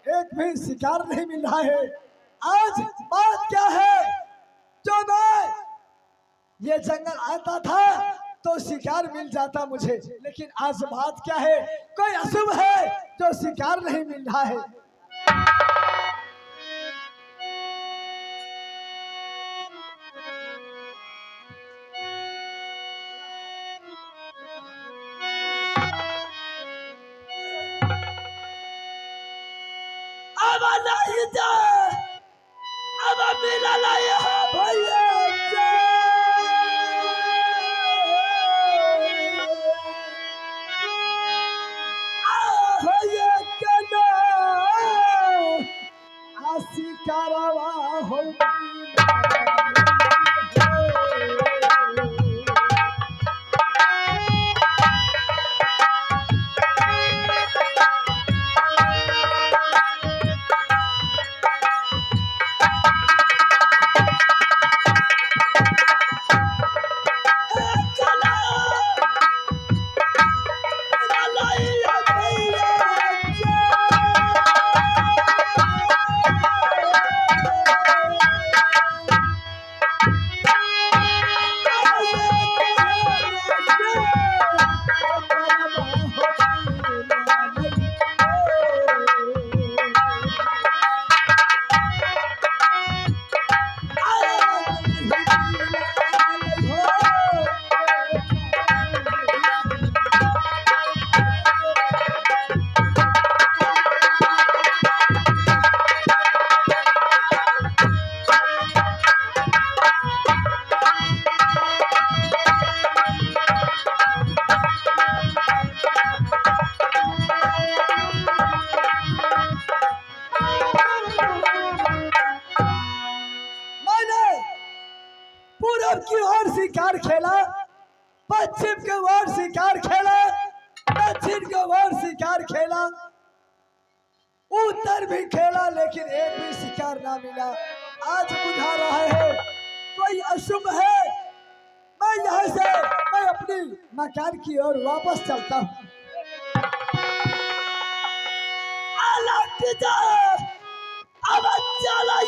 एक भी शिकार नहीं मिल रहा है। आज बात क्या है, जो मैं ये जंगल आता था तो शिकार मिल जाता मुझे, लेकिन आज बात क्या है, कोई अशुभ है जो शिकार नहीं मिल रहा है। अब नहीं जा, अब मिला लाया भैया शिकारवा हो की ओर शिकार खेला, पश्चिम की ओर शिकार खेला, दक्षिण की ओर शिकार खेला, उत्तर भी खेला, लेकिन एक भी शिकार ना मिला। आज बुझा रहा है कोई अशुभ है। मैं यहाँ से मैं अपनी मकान की ओर वापस चलता हूँ। अब चला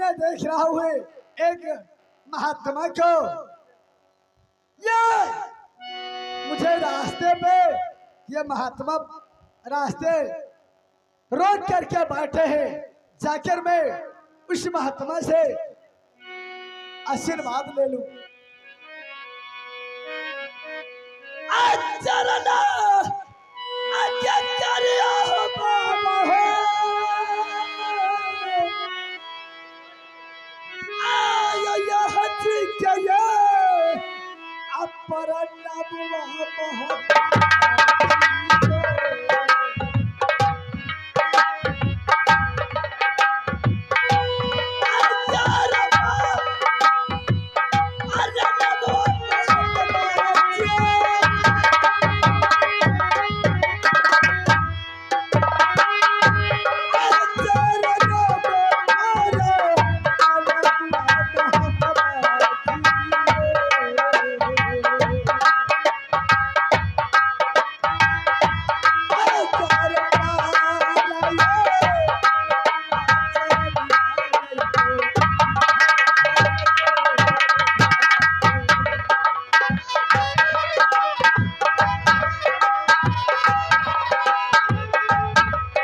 देख रहा हूँ एक महात्मा को, ये मुझे रास्ते पे ये महात्मा रास्ते रोक करके बैठे हैं। जाकर मैं उस महात्मा से आशीर्वाद ले लूं। अपरन्ना बुआ बहुत